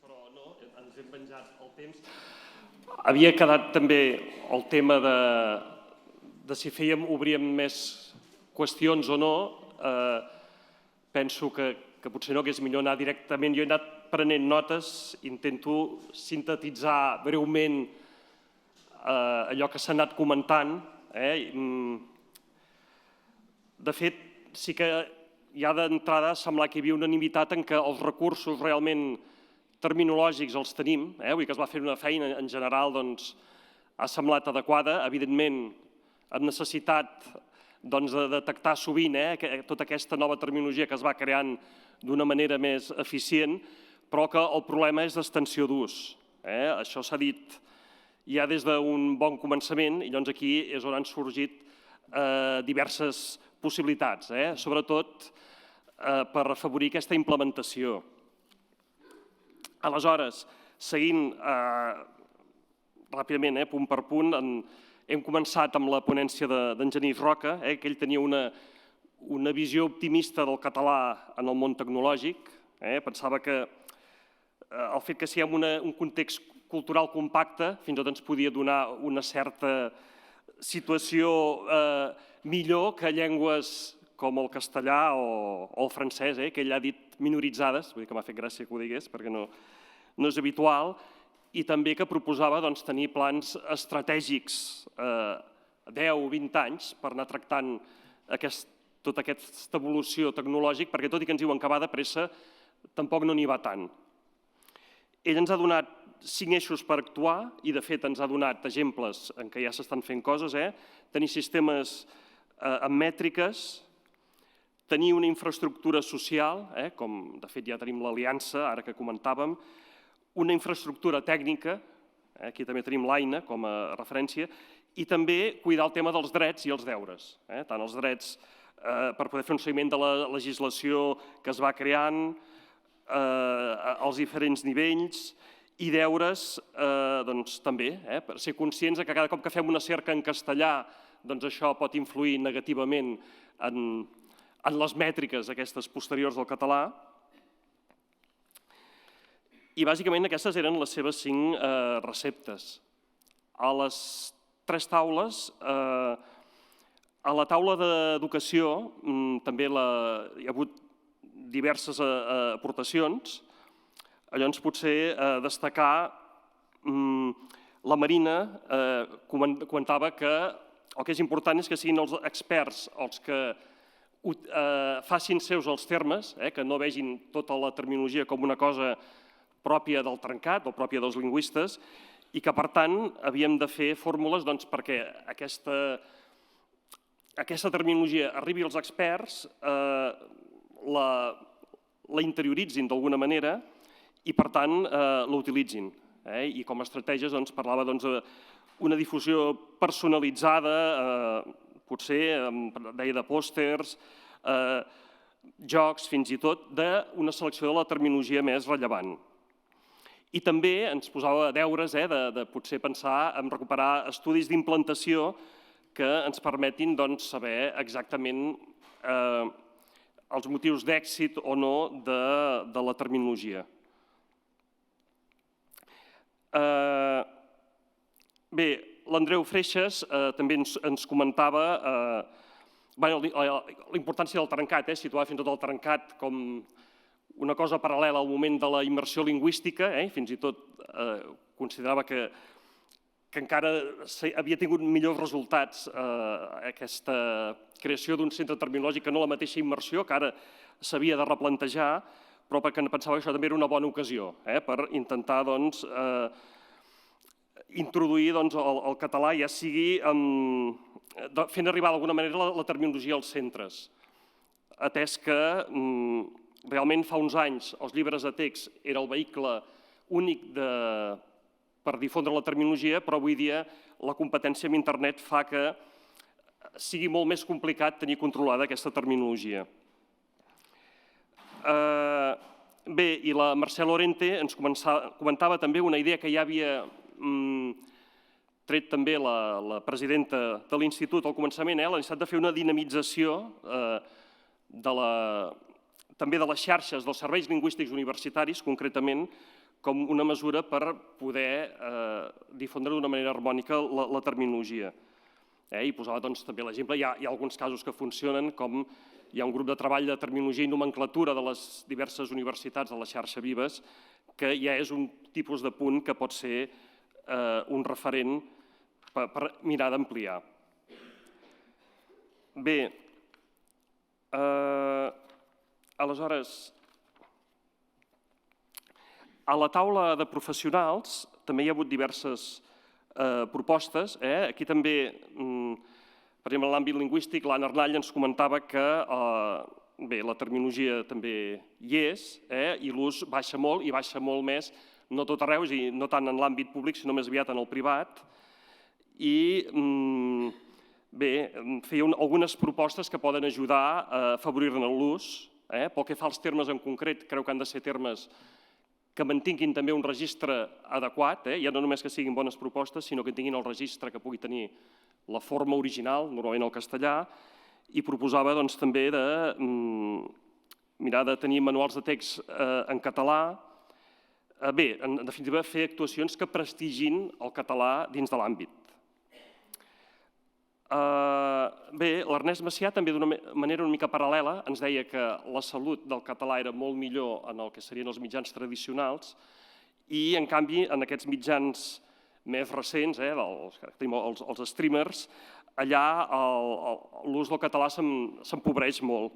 però no, ens hem venjat el temps. Havia quedat també el tema de si obríem més qüestions o no. Penso que potser no, que és millor anar directament. Jo he anat prenent notes, intento sintetitzar breument allò que s'ha anat comentant. De fet, sí que ja d'entrada sembla que hi havia unanimitat en que els recursos realment terminològics els tenim, vull dir que es va fer una feina en general, doncs ha semblat adequada, evidentment amb necessitat de detectar sovint tota aquesta nova terminologia que es va creant d'una manera més eficient, però que el problema és d'extensió d'ús. Això s'ha dit ja des d'un bon començament i llavors aquí és on han sorgit diverses possibilitats, sobretot per afavorir aquesta implementació. Aleshores, seguint ràpidament, punt per punt, hem començat amb la ponència d'en Genís Roca, que ell tenia una visió optimista del català en el món tecnològic. Pensava que el fet que siguem un context cultural compacte fins i tot ens podia donar una certa situació millor que llengües com el castellà o el francès, que ell ha dit minoritzades, vull dir que m'ha fet gràcia que ho digués perquè no és habitual, i també que proposava tenir plans estratègics a 10 o 20 anys per anar tractant tota aquesta evolució tecnològica, perquè tot i que ens diuen que va de pressa, tampoc no n'hi va tant. Ell ens ha donat 5 eixos per actuar i, de fet, ens ha donat exemples en què ja s'estan fent coses, tenir sistemes amb mètriques, tenir una infraestructura social, com de fet ja tenim l'aliança, ara que comentàvem, una infraestructura tècnica, aquí també tenim l'AINA com a referència, i també cuidar el tema dels drets i els deures, tant els drets per poder fer un seguiment de la legislació que es va creant, als diferents nivells, i deures també, per ser conscients que cada cop que fem una cerca en castellà això pot influir negativament en les mètriques aquestes posteriors del català. I bàsicament aquestes eren les seves 5 receptes. A les 3 taules, a la taula d'educació també hi ha hagut diverses aportacions. Llavors potser destacar la Marina comentava que el que és important és que siguin els experts els que facin seus els termes, que no vegin tota la terminologia com una cosa pròpia del trencat o pròpia dels lingüistes i que, per tant, havíem de fer fórmules perquè aquesta terminologia arribi als experts, la interioritzin d'alguna manera i, per tant, l'utilitzin. I com a estratègies parlava d'una difusió personalitzada, potser, deia de pòsters, jocs, fins i tot, d'una selecció de la terminologia més rellevant. I també ens posava deures de potser pensar en recuperar estudis d'implantació que ens permetin saber exactament els motius d'èxit o no de la terminologia. Bé, l'Andreu Freixas també ens comentava la importància del trencat, situar fins i tot el trencat com una cosa paral·lela al moment de la immersió lingüística, fins i tot considerava que encara havia tingut millors resultats aquesta creació d'un centre terminològic que no la mateixa immersió, que ara s'havia de replantejar, però perquè pensava que això també era una bona ocasió per intentar introduir el català, ja sigui fent arribar d'alguna manera la terminologia als centres, atès que realment fa uns anys els llibres de text era el vehicle únic per difondre la terminologia, però avui dia la competència amb internet fa que sigui molt més complicat tenir controlada aquesta terminologia. Bé, i la Mercè Lorente ens comentava també una idea que ja havia tret també la presidenta de l'Institut al començament, la necessitat de fer una dinamització també de les xarxes dels serveis lingüístics universitaris, concretament, com una mesura per poder difondre d'una manera harmònica la terminologia. I posava també l'exemple, hi ha alguns casos que funcionen, com hi ha un grup de treball de terminologia i nomenclatura de les diverses universitats de la xarxa Vives, que ja és un tipus de punt que pot ser un referent per mirar d'ampliar. Bé, aleshores, a la taula de professionals també hi ha hagut diverses propostes. Aquí també, per exemple, en l'àmbit lingüístic, l'Anna Arnall ens comentava que la terminologia també hi és i l'ús baixa molt, i baixa molt més, no tot arreu, no tant en l'àmbit públic, sinó més aviat en el privat. I bé, feia algunes propostes que poden ajudar a afavorir-ne l'ús. Pel que fa als termes en concret, creu que han de ser termes que mantinguin també un registre adequat, ja no només que siguin bones propostes, sinó que tinguin el registre que pugui tenir la forma original, normalment el castellà, i proposava també de mirar de tenir manuals de text en català. Bé, en definitiva, fer actuacions que prestigin el català dins de l'àmbit. Bé, l'Ernest Macià també d'una manera una mica paral·lela ens deia que la salut del català era molt millor en el que serien els mitjans tradicionals i, en canvi, en aquests mitjans més recents, els streamers, allà l'ús del català s'empobreix molt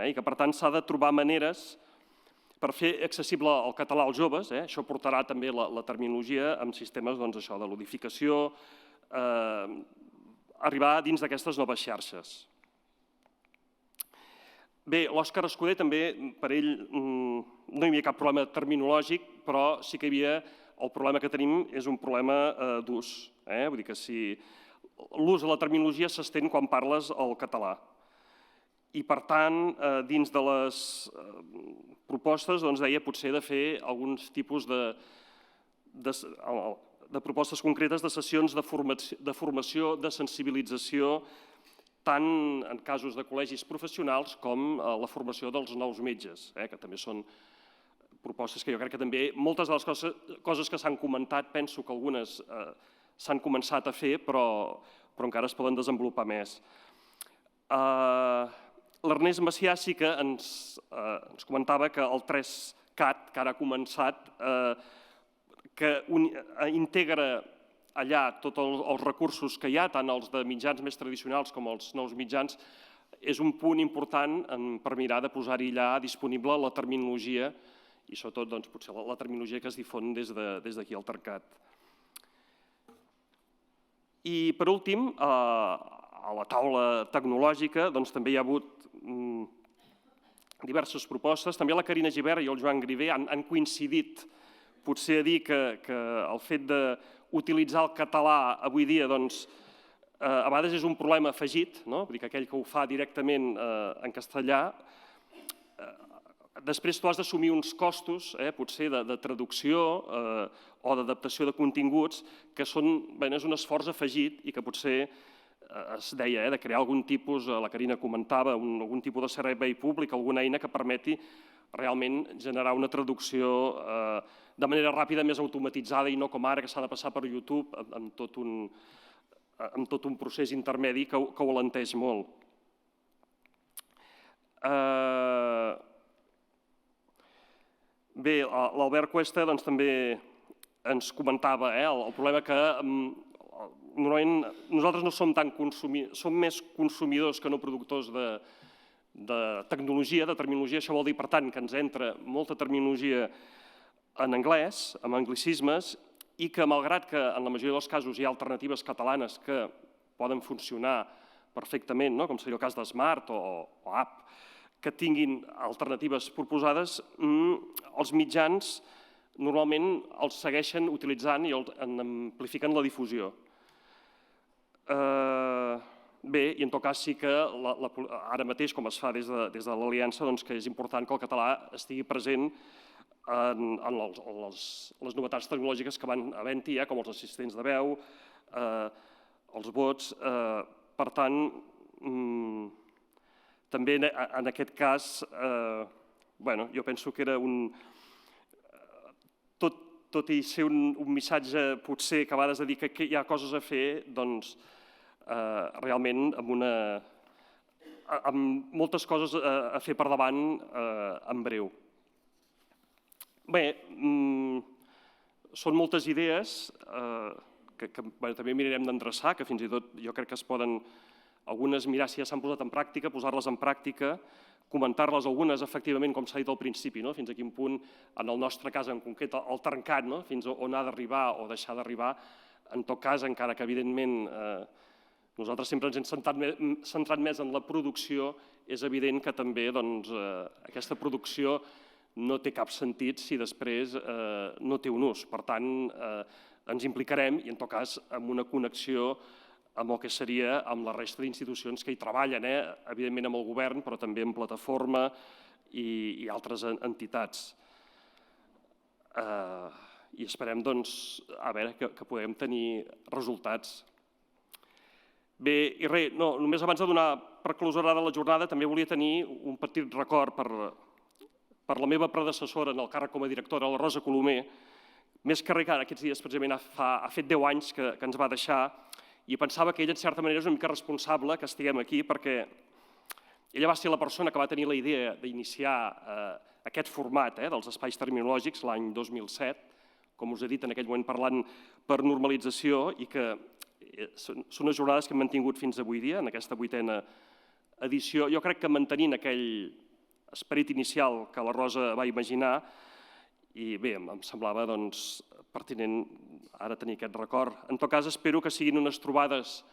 i que, per tant, s'ha de trobar maneres per fer accessible el català als joves. Això portarà també la terminologia amb sistemes de ludificació, arribar dins d'aquestes noves xarxes. Bé, l'Òscar Escudé també, per ell, no hi havia cap problema terminològic, però sí que hi havia el problema que tenim és un problema d'ús. Vull dir que si l'ús de la terminologia s'estén quan parles el català. I, per tant, dins de les propostes, deia potser de fer alguns tipus de propostes concretes de sessions de formació, de sensibilització, tant en casos de col·legis professionals com la formació dels nous metges, que també són propostes que jo crec que també moltes de les coses que s'han comentat, penso que algunes s'han començat a fer, però encara es poden desenvolupar més. L'Ernest Macià sí que ens comentava que el 3CAT, que ara ha començat, que integra allà tots els recursos que hi ha, tant els de mitjans més tradicionals com els nous mitjans, és un punt important per mirar de posar-hi allà disponible la terminologia i sobretot potser la terminologia que es difon des d'aquí al Tercat. I per últim, a la taula tecnològica també hi ha hagut diverses propostes. També la Carina Gibert i el Joan Grivé han coincidit potser a dir que el fet d'utilitzar el català avui dia a vegades és un problema afegit, vull dir que aquell que ho fa directament en castellà, després tu has d'assumir uns costos, potser de traducció o d'adaptació de continguts, que és un esforç afegit i que potser es deia de crear algun tipus, la Carina comentava, algun tipus de servei públic, alguna eina que permeti realment generar una traducció de manera ràpida, més automatitzada i no com ara que s'ha de passar per YouTube amb tot un procés intermedi que ho alenteix molt. Bé, l'Albert Cuesta també ens comentava el problema que normalment nosaltres no som tan consumidors, som més consumidors que no productors de tecnologia, de terminologia. Això vol dir, per tant, que ens entra molta terminologia en anglès, amb anglicismes, i que, malgrat que en la majoria dels casos hi ha alternatives catalanes que poden funcionar perfectament, com seria el cas d'Smart o App, que tinguin alternatives proposades, els mitjans normalment els segueixen utilitzant i amplifiquen la difusió. Bé, i en tot cas sí que ara mateix, com es fa des de l'Aliança, que és important que el català estigui present en les novetats tecnològiques que van havent-hi, com els assistents de veu, els bots. Per tant, també en aquest cas, jo penso que era tot i ser un missatge potser que a vegades de dir que hi ha coses a fer, doncs realment amb moltes coses a fer per davant en breu. Bé, són moltes idees que també mirarem d'endreçar, que fins i tot jo crec que es poden algunes mirar si ja s'han posat en pràctica, posar-les en pràctica, comentar-les algunes efectivament, com s'ha dit al principi, fins a quin punt, en el nostre cas en concret, el trencat, fins on ha d'arribar o deixar d'arribar. En tot cas, encara que evidentment nosaltres sempre ens hem centrat més en la producció, és evident que també aquesta producció no té cap sentit si després no té un ús. Per tant, ens implicarem i en tot cas amb una connexió amb el que seria amb la resta d'institucions que hi treballen, evidentment amb el govern, però també amb plataforma i altres entitats. I esperem, doncs, a veure, que puguem tenir resultats. Bé, i res, només abans de donar per clausurada la jornada, també volia tenir un petit record per la meva predecessora en el càrrec com a directora, la Rosa Colomer, més que res que aquests dies precisament ha fet 10 anys que ens va deixar, i pensava que ella, en certa manera, és una mica responsable que estiguem aquí, perquè ella va ser la persona que va tenir la idea d'iniciar aquest format dels espais terminològics l'any 2007, com us he dit, en aquell moment parlant per normalització, i que són unes jornades que hem mantingut fins avui dia, en aquesta 8a edició. Jo crec que mantenint aquell esperit inicial que la Rosa va imaginar, i bé, em semblava pertinent ara tenir aquest record. En tot cas, espero que siguin unes trobades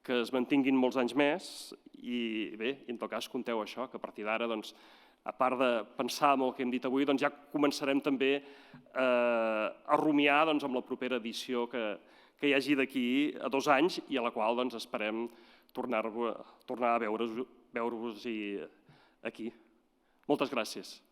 que es mantinguin molts anys més i bé, en tot cas, compteu això, que a partir d'ara, a part de pensar en el que hem dit avui, ja començarem també a rumiar amb la propera edició que hi hagi d'aquí a 2 anys i a la qual esperem tornar a veure-vos aquí. Moltes gràcies.